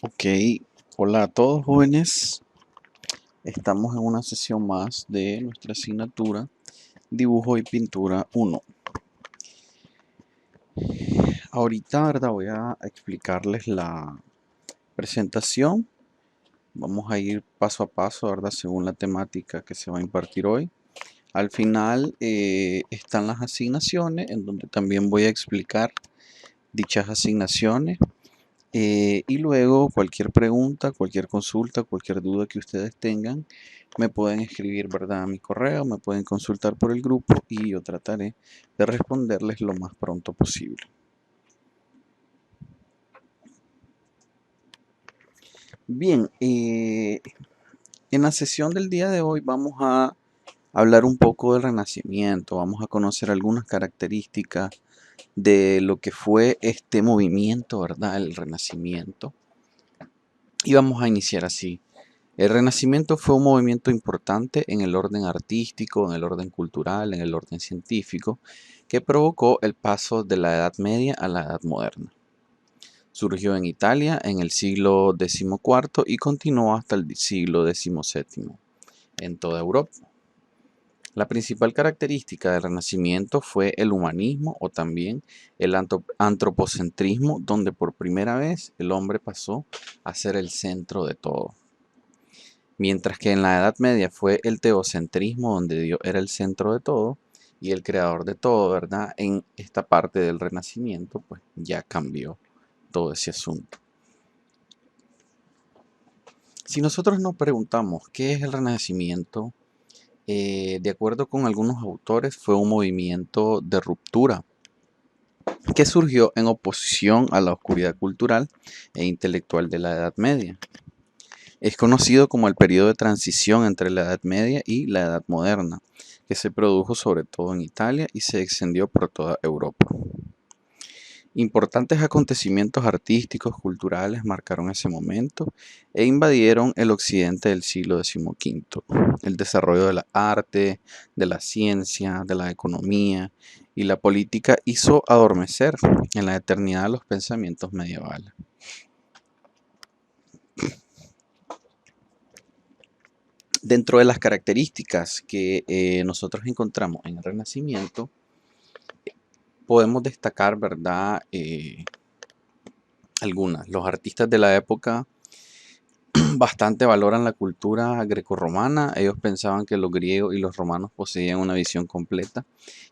Ok, hola a todos jóvenes. Estamos en una sesión más de nuestra asignatura Dibujo y Pintura 1. Ahorita, ¿verdad? Voy a explicarles la presentación. Vamos a ir paso a paso, ¿verdad? Según la temática que se va a impartir hoy. Al final están las asignaciones, en donde también voy a explicar dichas asignaciones. Y luego cualquier pregunta, cualquier consulta, cualquier duda que ustedes tengan, me pueden escribir, ¿verdad? A mi correo, me pueden consultar por el grupo y yo trataré de responderles lo más pronto posible. Bien, en la sesión del día de hoy vamos a hablar un poco del Renacimiento, vamos a conocer algunas características de lo que fue este movimiento, ¿verdad? El Renacimiento. Y vamos a iniciar así. El Renacimiento fue un movimiento importante en el orden artístico, en el orden cultural, en el orden científico, que provocó el paso de la Edad Media a la Edad Moderna. Surgió en Italia en el siglo XIV y continuó hasta el siglo XVII en toda Europa. La principal característica del Renacimiento fue el humanismo o también el antropocentrismo, donde por primera vez el hombre pasó a ser el centro de todo. Mientras que en la Edad Media fue el teocentrismo donde Dios era el centro de todo y el creador de todo, ¿verdad? En esta parte del Renacimiento, pues ya cambió todo ese asunto. Si nosotros nos preguntamos qué es el Renacimiento, de acuerdo con algunos autores, fue un movimiento de ruptura que surgió en oposición a la oscuridad cultural e intelectual de la Edad Media. Es conocido como el periodo de transición entre la Edad Media y la Edad Moderna, que se produjo sobre todo en Italia y se extendió por toda Europa. Importantes acontecimientos artísticos, culturales marcaron ese momento e invadieron el occidente del siglo XV. El desarrollo de la arte, de la ciencia, de la economía y la política hizo adormecer en la eternidad los pensamientos medievales. Dentro de las características que nosotros encontramos en el Renacimiento, podemos destacar, ¿verdad? Algunas. Los artistas de la época bastante valoran la cultura grecorromana. Ellos pensaban que los griegos y los romanos poseían una visión completa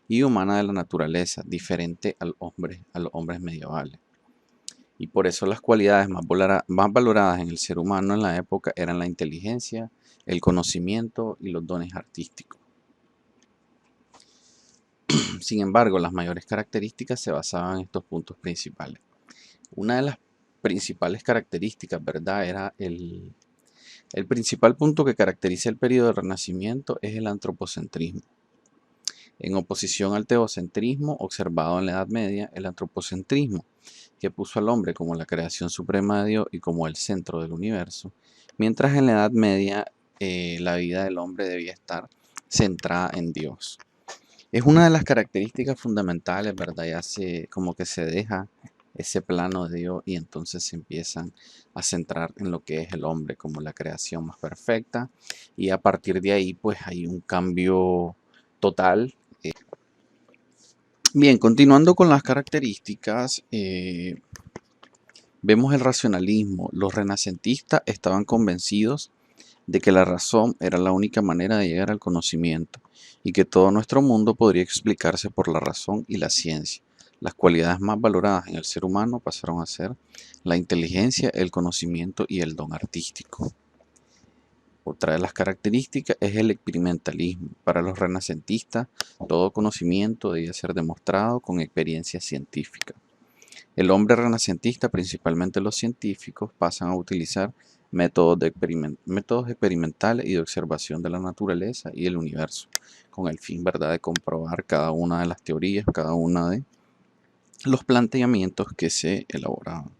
y humana de la naturaleza, diferente a los hombres medievales. Y por eso las cualidades más valoradas en el ser humano en la época eran la inteligencia, el conocimiento y los dones artísticos. Sin embargo, las mayores características se basaban en estos puntos principales. Una de las principales características, ¿verdad? Era el principal punto que caracteriza el periodo del Renacimiento es el antropocentrismo. En oposición al teocentrismo observado en la Edad Media, el antropocentrismo, que puso al hombre como la creación suprema de Dios y como el centro del universo, mientras en la Edad Media la vida del hombre debía estar centrada en Dios. Es una de las características fundamentales, ¿verdad? Como que se deja ese plano de Dios y entonces se empiezan a centrar en lo que es el hombre como la creación más perfecta y a partir de ahí pues hay un cambio total. Bien, continuando con las características, vemos el racionalismo. Los renacentistas estaban convencidos de que la razón era la única manera de llegar al conocimiento y que todo nuestro mundo podría explicarse por la razón y la ciencia. Las cualidades más valoradas en el ser humano pasaron a ser la inteligencia, el conocimiento y el don artístico. Otra de las características es el experimentalismo. Para los renacentistas, todo conocimiento debía ser demostrado con experiencia científica. El hombre renacentista, principalmente los científicos, pasan a utilizar métodos experimentales y de observación de la naturaleza y el universo, con el fin, ¿verdad?, de comprobar cada una de las teorías, cada uno de los planteamientos que se elaboraban.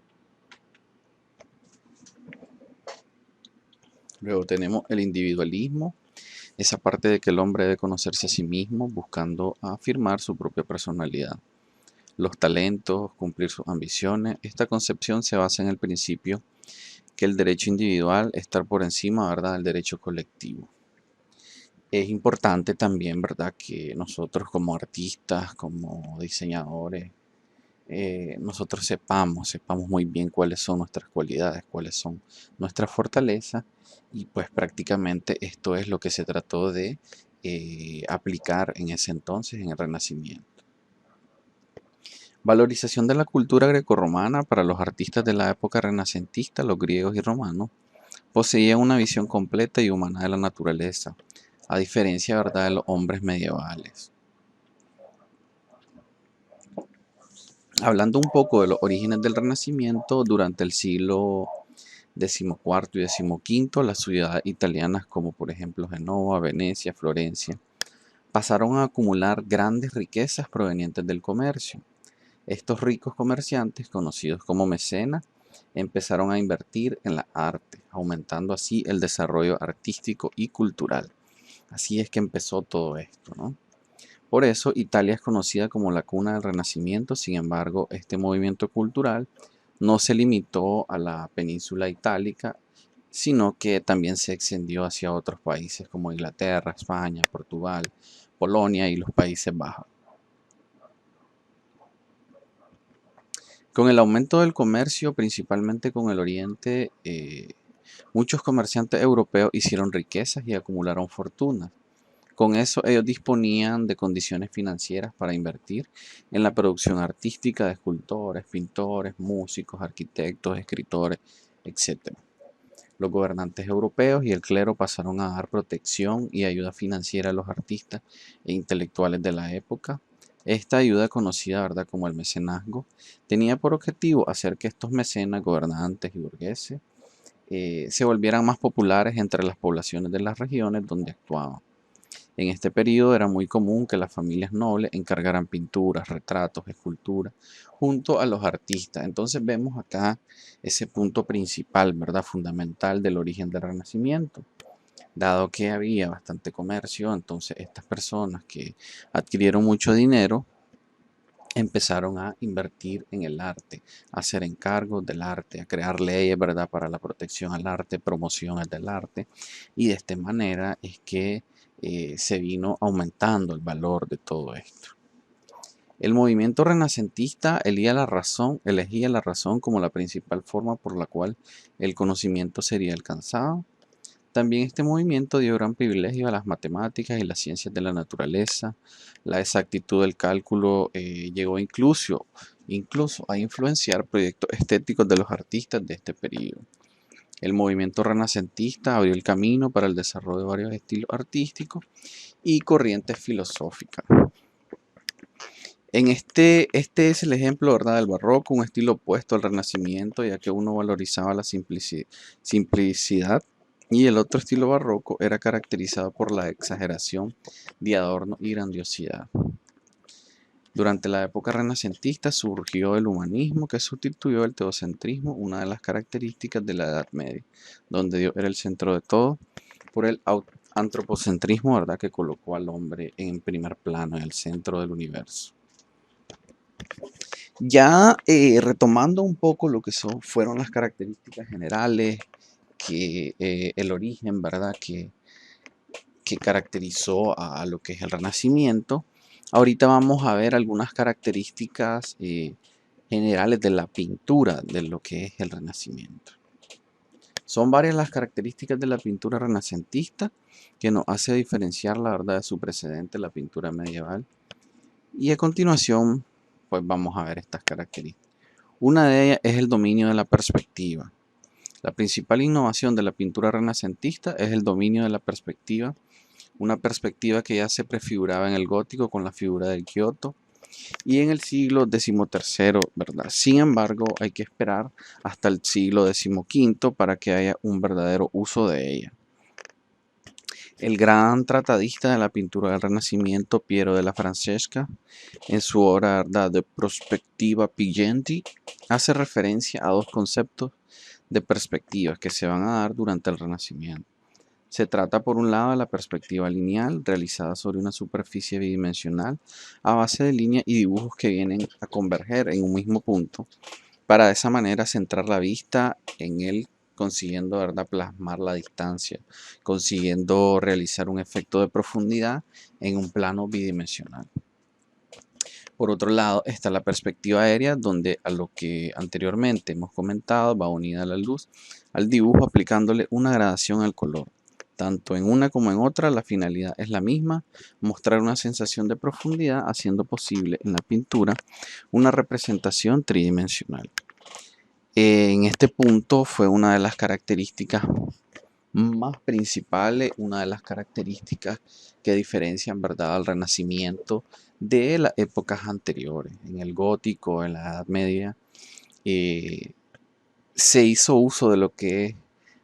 Luego tenemos el individualismo, esa parte de que el hombre debe conocerse a sí mismo, buscando afirmar su propia personalidad. Los talentos, cumplir sus ambiciones. Esta concepción se basa en el principio que el derecho individual estar por encima, ¿verdad?, del derecho colectivo. Es importante también, ¿verdad?, que nosotros como artistas, como diseñadores, nosotros sepamos muy bien cuáles son nuestras cualidades, cuáles son nuestras fortalezas, y pues prácticamente esto es lo que se trató de aplicar en ese entonces, en el Renacimiento. Valorización de la cultura grecorromana. Para los artistas de la época renacentista, los griegos y romanos poseían una visión completa y humana de la naturaleza, a diferencia, ¿verdad?, de los hombres medievales. Hablando un poco de los orígenes del Renacimiento, durante el siglo XIV y XV, las ciudades italianas como por ejemplo Génova, Venecia, Florencia, pasaron a acumular grandes riquezas provenientes del comercio. Estos ricos comerciantes, conocidos como mecenas, empezaron a invertir en la arte, aumentando así el desarrollo artístico y cultural. Así es que empezó todo esto, ¿no? Por eso Italia es conocida como la cuna del Renacimiento. Sin embargo, este movimiento cultural no se limitó a la península itálica, sino que también se extendió hacia otros países como Inglaterra, España, Portugal, Polonia y los Países Bajos. Con el aumento del comercio, principalmente con el Oriente, muchos comerciantes europeos hicieron riquezas y acumularon fortunas. Con eso ellos disponían de condiciones financieras para invertir en la producción artística de escultores, pintores, músicos, arquitectos, escritores, etc. Los gobernantes europeos y el clero pasaron a dar protección y ayuda financiera a los artistas e intelectuales de la época. Esta ayuda, conocida, ¿verdad?, como el mecenazgo, tenía por objetivo hacer que estos mecenas, gobernantes y burgueses, se volvieran más populares entre las poblaciones de las regiones donde actuaban. En este periodo era muy común que las familias nobles encargaran pinturas, retratos, esculturas, junto a los artistas. Entonces vemos acá ese punto principal, ¿verdad?, fundamental del origen del Renacimiento. Dado que había bastante comercio, entonces estas personas que adquirieron mucho dinero empezaron a invertir en el arte, a hacer encargos del arte, a crear leyes, ¿verdad?, para la protección al arte, promociones del arte, y de esta manera es que se vino aumentando el valor de todo esto. El movimiento renacentista elegía la razón como la principal forma por la cual el conocimiento sería alcanzado. También este movimiento dio gran privilegio a las matemáticas y las ciencias de la naturaleza. La exactitud del cálculo llegó incluso a influenciar proyectos estéticos de los artistas de este periodo. El movimiento renacentista abrió el camino para el desarrollo de varios estilos artísticos y corrientes filosóficas. Este es el ejemplo, ¿verdad?, del barroco, un estilo opuesto al renacimiento, ya que uno valorizaba la simplicidad, y el otro estilo barroco era caracterizado por la exageración de adorno y grandiosidad. Durante la época renacentista surgió el humanismo, que sustituyó el teocentrismo, una de las características de la Edad Media, donde Dios era el centro de todo, por el antropocentrismo, ¿verdad?, que colocó al hombre en primer plano, en el centro del universo. Ya retomando un poco lo que fueron las características generales, el origen, ¿verdad?, que caracterizó a lo que es el Renacimiento. Ahorita vamos a ver algunas características generales de la pintura de lo que es el Renacimiento. Son varias las características de la pintura renacentista que nos hace diferenciar, la verdad, de su precedente, la pintura medieval. Y a continuación, pues vamos a ver estas características. Una de ellas es el dominio de la perspectiva. La principal innovación de la pintura renacentista es el dominio de la perspectiva, una perspectiva que ya se prefiguraba en el gótico con la figura del Giotto y en el siglo XIII, ¿verdad? Sin embargo, hay que esperar hasta el siglo XV para que haya un verdadero uso de ella. El gran tratadista de la pintura del Renacimiento, Piero della Francesca, en su obra De Prospectiva Pigenti, hace referencia a dos conceptos de perspectivas que se van a dar durante el Renacimiento. Se trata por un lado de la perspectiva lineal, realizada sobre una superficie bidimensional a base de líneas y dibujos que vienen a converger en un mismo punto, para de esa manera centrar la vista en él consiguiendo, ¿verdad?, plasmar la distancia, consiguiendo realizar un efecto de profundidad en un plano bidimensional. Por otro lado está la perspectiva aérea, donde a lo que anteriormente hemos comentado va unida la luz al dibujo aplicándole una gradación al color. Tanto en una como en otra la finalidad es la misma, mostrar una sensación de profundidad haciendo posible en la pintura una representación tridimensional. En este punto fue una de las características más principales, una de las características que diferencian, ¿verdad?, al Renacimiento de las épocas anteriores. En el Gótico, en la Edad Media, eh, se hizo uso de lo que es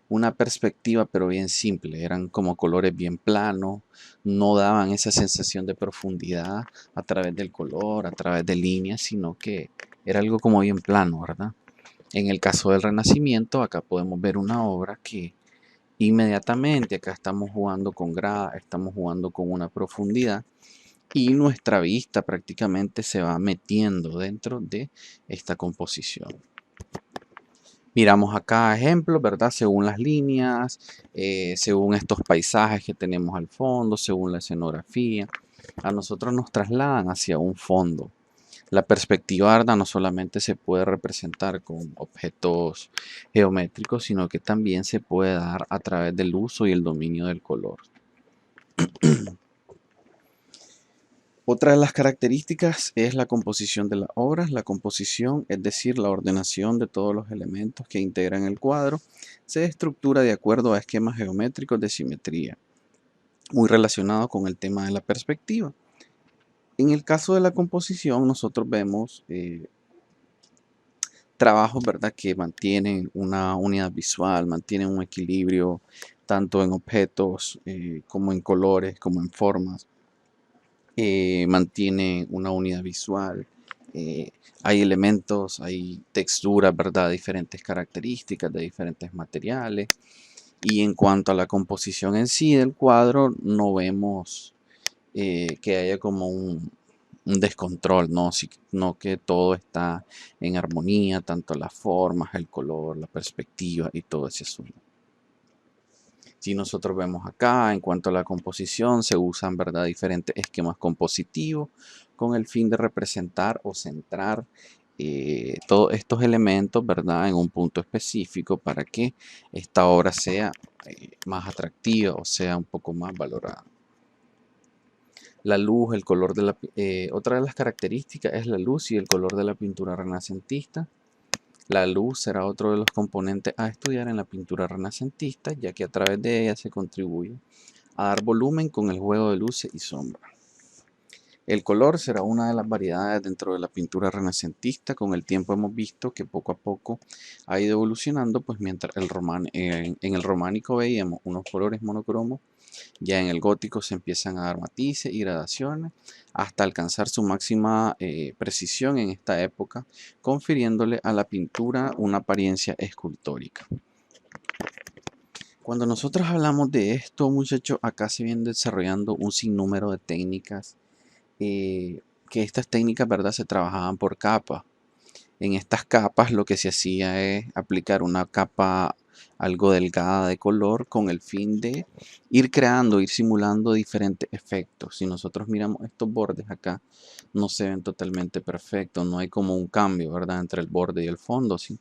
una perspectiva, pero bien simple. Eran como colores bien planos, no daban esa sensación de profundidad a través del color, a través de líneas, sino que era algo como bien plano, ¿verdad? En el caso del Renacimiento, acá podemos ver una obra que inmediatamente acá estamos jugando con grada, estamos jugando con una profundidad y nuestra vista prácticamente se va metiendo dentro de esta composición. Miramos acá ejemplos, ¿verdad? Según las líneas, según estos paisajes que tenemos al fondo, según la escenografía, a nosotros nos trasladan hacia un fondo. La perspectiva arda no solamente se puede representar con objetos geométricos, sino que también se puede dar a través del uso y el dominio del color. Otra de las características es la composición de las obras. La composición, es decir, la ordenación de todos los elementos que integran el cuadro, se estructura de acuerdo a esquemas geométricos de simetría, muy relacionado con el tema de la perspectiva. En el caso de la composición, nosotros vemos trabajos, ¿verdad?, que mantienen una unidad visual, mantienen un equilibrio tanto en objetos como en colores, como en formas. Mantienen una unidad visual. Hay elementos, hay texturas, ¿verdad?, diferentes características de diferentes materiales. Y en cuanto a la composición en sí del cuadro, no vemos que haya como un descontrol, ¿no? Sino que todo está en armonía, tanto las formas, el color, la perspectiva y todo ese asunto. Si nosotros vemos acá, en cuanto a la composición, se usan, ¿verdad?, diferentes esquemas compositivos con el fin de representar o centrar todos estos elementos, ¿verdad?, en un punto específico para que esta obra sea más atractiva o sea un poco más valorada. La luz, el color de la... otra de las características es la luz y el color de la pintura renacentista. La luz será otro de los componentes a estudiar en la pintura renacentista, ya que a través de ella se contribuye a dar volumen con el juego de luces y sombras. El color será una de las variedades dentro de la pintura renacentista. Con el tiempo hemos visto que poco a poco ha ido evolucionando, pues mientras en el románico veíamos unos colores monocromos, ya en el gótico se empiezan a dar matices y gradaciones hasta alcanzar su máxima precisión en esta época, confiriéndole a la pintura una apariencia escultórica. Cuando nosotros hablamos de esto, muchachos, acá se viene desarrollando un sinnúmero de técnicas, que estas técnicas, ¿verdad?, se trabajaban por capas. En estas capas lo que se hacía es aplicar una capa algo delgada de color con el fin de ir creando, ir simulando diferentes efectos. Si nosotros miramos estos bordes acá, no se ven totalmente perfectos, no hay como un cambio, ¿verdad?, entre el borde y el fondo, ¿sí?,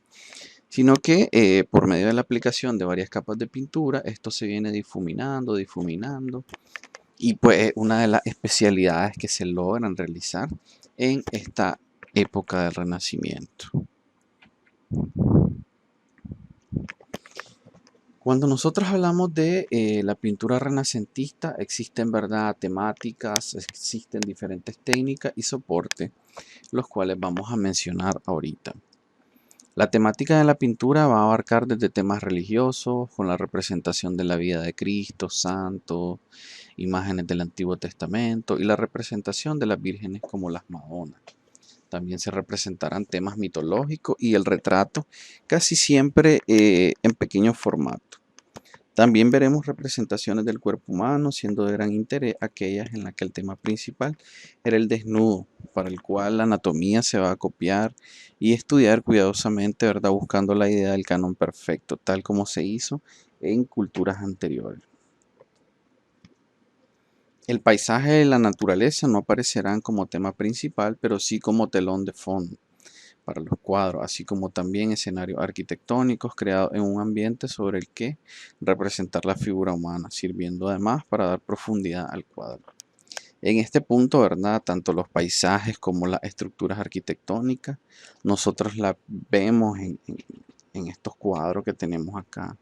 sino que por medio de la aplicación de varias capas de pintura, esto se viene difuminando, difuminando, y pues una de las especialidades que se logran realizar en esta época del Renacimiento. Cuando nosotros hablamos de la pintura renacentista, existen, ¿verdad?, temáticas, existen diferentes técnicas y soportes, los cuales vamos a mencionar ahorita. La temática de la pintura va a abarcar desde temas religiosos, con la representación de la vida de Cristo, santos, imágenes del Antiguo Testamento y la representación de las vírgenes como las Madonas. También se representarán temas mitológicos y el retrato, casi siempre en pequeño formato. También veremos representaciones del cuerpo humano, siendo de gran interés aquellas en las que el tema principal era el desnudo, para el cual la anatomía se va a copiar y estudiar cuidadosamente, ¿verdad? Buscando la idea del canon perfecto, tal como se hizo en culturas anteriores. El paisaje y la naturaleza no aparecerán como tema principal, pero sí como telón de fondo para los cuadros, así como también escenarios arquitectónicos creados en un ambiente sobre el que representar la figura humana, sirviendo además para dar profundidad al cuadro. En este punto, ¿verdad? Tanto los paisajes como las estructuras arquitectónicas, nosotros las vemos en estos cuadros que tenemos acá.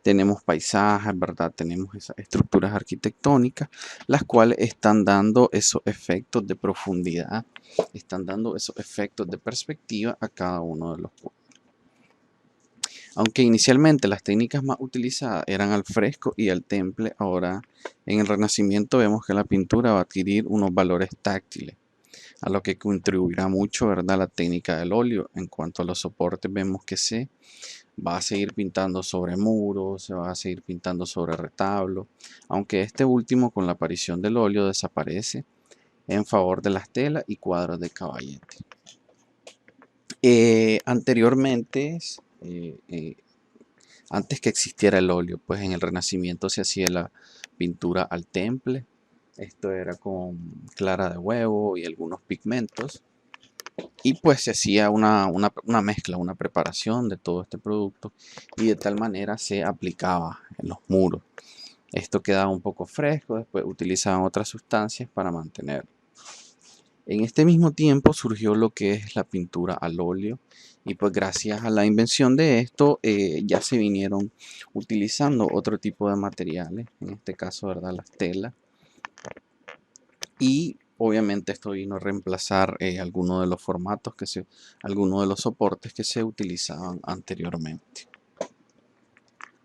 Tenemos paisajes, ¿verdad? Tenemos esas estructuras arquitectónicas, las cuales están dando esos efectos de profundidad, están dando esos efectos de perspectiva a cada uno de los cuadros. Aunque inicialmente las técnicas más utilizadas eran al fresco y al temple, ahora en el Renacimiento vemos que la pintura va a adquirir unos valores táctiles, a lo que contribuirá mucho, ¿verdad? La técnica del óleo. En cuanto a los soportes, vemos que se va a seguir pintando sobre muros, se va a seguir pintando sobre retablos, aunque este último con la aparición del óleo desaparece en favor de las telas y cuadros de caballete. Anteriormente, eh, eh, antes que existiera el óleo, pues en el Renacimiento se hacía la pintura al temple. Esto era con clara de huevo y algunos pigmentos. Y pues se hacía una mezcla, una preparación de todo este producto y de tal manera se aplicaba en los muros. Esto quedaba un poco fresco, después utilizaban otras sustancias para mantenerlo. En este mismo tiempo surgió lo que es la pintura al óleo y pues gracias a la invención de esto ya se vinieron utilizando otro tipo de materiales, en este caso, ¿verdad? Las telas. Y obviamente esto vino a reemplazar algunos de los formatos algunos de los soportes que se utilizaban anteriormente.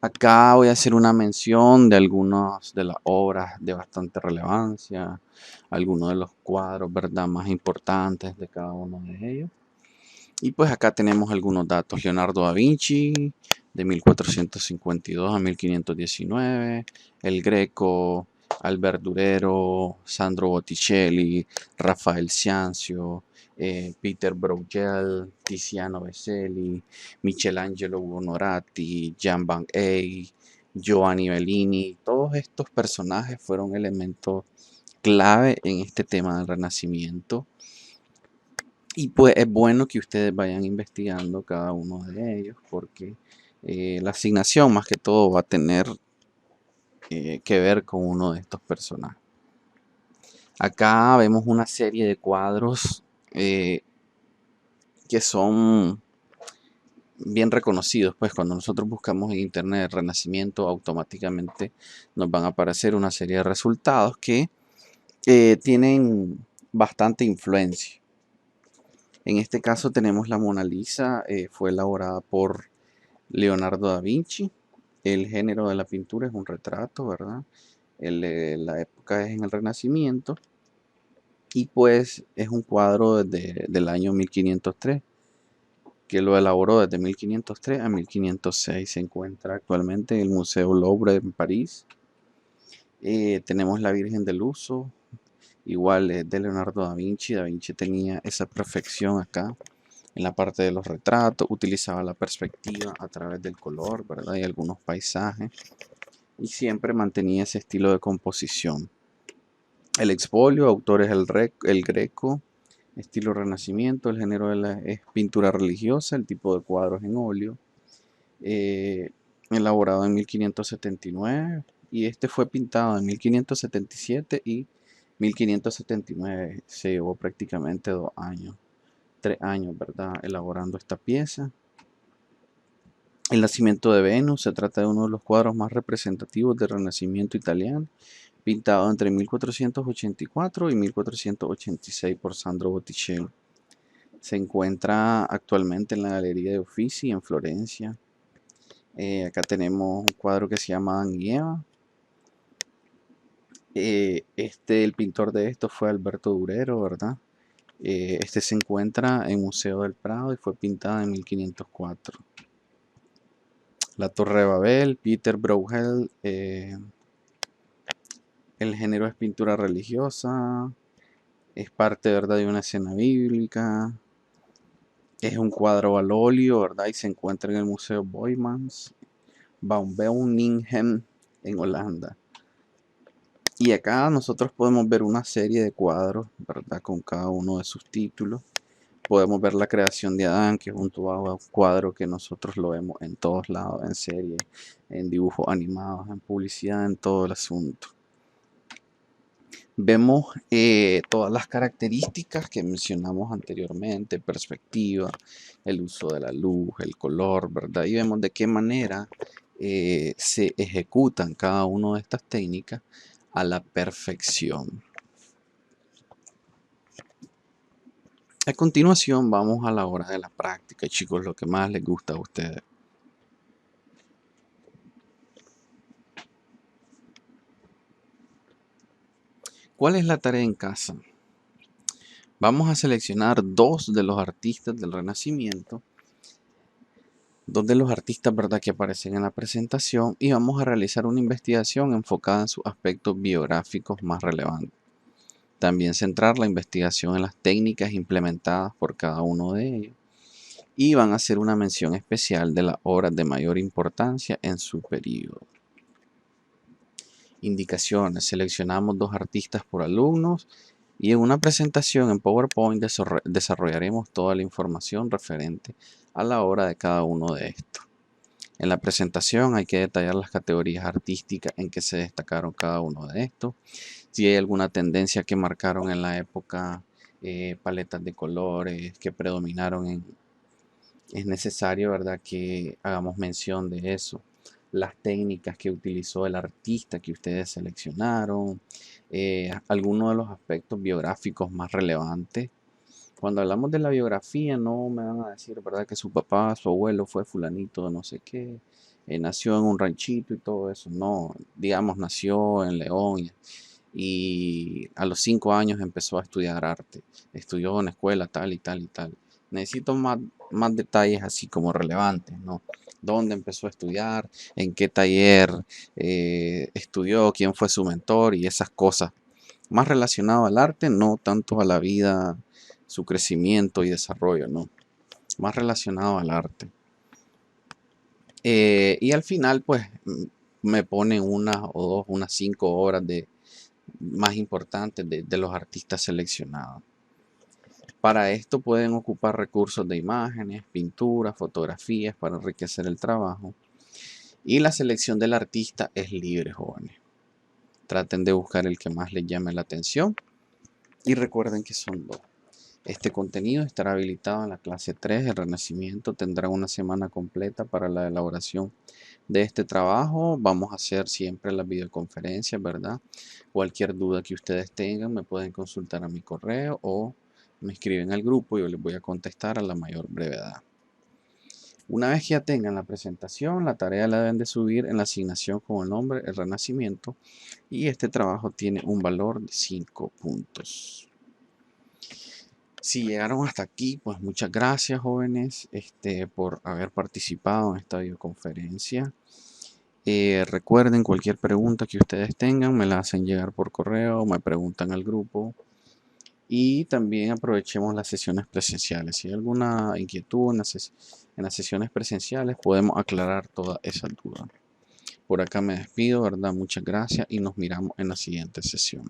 Acá voy a hacer una mención de algunas de las obras de bastante relevancia, algunos de los cuadros, ¿verdad?, más importantes de cada uno de ellos. Y pues acá tenemos algunos datos. Leonardo da Vinci, de 1452 a 1519, El Greco, Albert Durero, Sandro Botticelli, Rafael Ciancio, Peter Bruegel, Tiziano Beselli, Michelangelo Buonarroti, Jan van Eyck, Giovanni Bellini. Todos estos personajes fueron elementos clave en este tema del Renacimiento. Y pues es bueno que ustedes vayan investigando cada uno de ellos porque la asignación más que todo va a tener que ver con uno de estos personajes. Acá vemos una serie de cuadros que son bien reconocidos. Pues cuando nosotros buscamos en internet Renacimiento, automáticamente nos van a aparecer una serie de resultados que tienen bastante influencia. En este caso tenemos la Mona Lisa, fue elaborada por Leonardo da Vinci. El género de la pintura es un retrato, ¿verdad? La época es en el Renacimiento y pues es un cuadro del año 1503 que lo elaboró desde 1503 a 1506. Se encuentra actualmente en el Museo Louvre en París. Tenemos la Virgen del Uso, igual es de Leonardo da Vinci. Da Vinci tenía esa perfección acá en la parte de los retratos, utilizaba la perspectiva a través del color, ¿verdad? Y algunos paisajes, y siempre mantenía ese estilo de composición. El expolio, autores el Greco, estilo Renacimiento, el género es pintura religiosa, el tipo de cuadros en óleo, elaborado en 1579, y este fue pintado en 1577 y 1579, se llevó prácticamente 2 años. 3 años, ¿verdad?, elaborando esta pieza. El nacimiento de Venus se trata de uno de los cuadros más representativos del Renacimiento italiano, pintado entre 1484 y 1486 por Sandro Botticelli. Se encuentra actualmente en la Galería de Uffizi en Florencia. Acá tenemos un cuadro que se llama Adán y Eva. El pintor de esto fue Alberto Durero, ¿verdad? Este se encuentra en el Museo del Prado y fue pintado en 1504. La Torre de Babel, Peter Bruegel, el género es pintura religiosa, es parte, ¿verdad?, de una escena bíblica, es un cuadro al óleo, ¿verdad?, y se encuentra en el Museo Boijmans van Beuningen en Holanda. Y acá nosotros podemos ver una serie de cuadros, ¿verdad?, con cada uno de sus títulos. Podemos ver la creación de Adán, que junto a un cuadro que nosotros lo vemos en todos lados, en series, en dibujos animados, en publicidad, en todo el asunto. Vemos todas las características que mencionamos anteriormente, perspectiva, el uso de la luz, el color, ¿verdad? Y vemos de qué manera se ejecutan cada una de estas técnicas a la perfección. A continuación vamos a la hora de la práctica, chicos, lo que más les gusta a ustedes. ¿Cuál es la tarea en casa? Vamos a seleccionar dos de los artistas del Renacimiento, dos de los artistas, ¿verdad?, que aparecen en la presentación, y vamos a realizar una investigación enfocada en sus aspectos biográficos más relevantes. También centrar la investigación en las técnicas implementadas por cada uno de ellos, y van a hacer una mención especial de las obras de mayor importancia en su periodo. Indicaciones: seleccionamos dos artistas por alumnos y en una presentación en PowerPoint desarrollaremos toda la información referente a la obra de cada uno de estos. En la presentación hay que detallar las categorías artísticas en que se destacaron cada uno de estos, si hay alguna tendencia que marcaron en la época, paletas de colores que predominaron es necesario, ¿verdad?, que hagamos mención de eso. Las técnicas que utilizó el artista que ustedes seleccionaron, algunos de los aspectos biográficos más relevantes. Cuando hablamos de la biografía, no me van a decir, ¿verdad?, que su papá, su abuelo fue fulanito de no sé qué, nació en un ranchito y todo eso. No, digamos, nació en León y a los 5 años empezó a estudiar arte. Estudió en la escuela tal y tal y tal. Necesito más detalles así como relevantes, ¿no? ¿Dónde empezó a estudiar? ¿En qué taller estudió? ¿Quién fue su mentor? Y esas cosas. Más relacionado al arte, no tanto a la vida, su crecimiento y desarrollo, no. Más relacionado al arte. Y al final, pues, me ponen una o dos, unas 5 horas más importantes de los artistas seleccionados. Para esto pueden ocupar recursos de imágenes, pinturas, fotografías para enriquecer el trabajo. Y la selección del artista es libre, jóvenes. Traten de buscar el que más les llame la atención y recuerden que son dos. Este contenido estará habilitado en la clase 3 del Renacimiento. Tendrá una semana completa para la elaboración de este trabajo. Vamos a hacer siempre las videoconferencias, ¿verdad? Cualquier duda que ustedes tengan me pueden consultar a mi correo o me escriben al grupo y yo les voy a contestar a la mayor brevedad. Una vez que ya tengan la presentación, la tarea la deben de subir en la asignación con el nombre El Renacimiento y este trabajo tiene un valor de 5 puntos. Si llegaron hasta aquí, pues muchas gracias, jóvenes, por haber participado en esta videoconferencia. Recuerden, cualquier pregunta que ustedes tengan, me la hacen llegar por correo, me preguntan al grupo. Y también aprovechemos las sesiones presenciales. Si hay alguna inquietud en las sesiones presenciales, podemos aclarar todas esas dudas. Por acá me despido, ¿verdad? Muchas gracias y nos miramos en la siguiente sesión.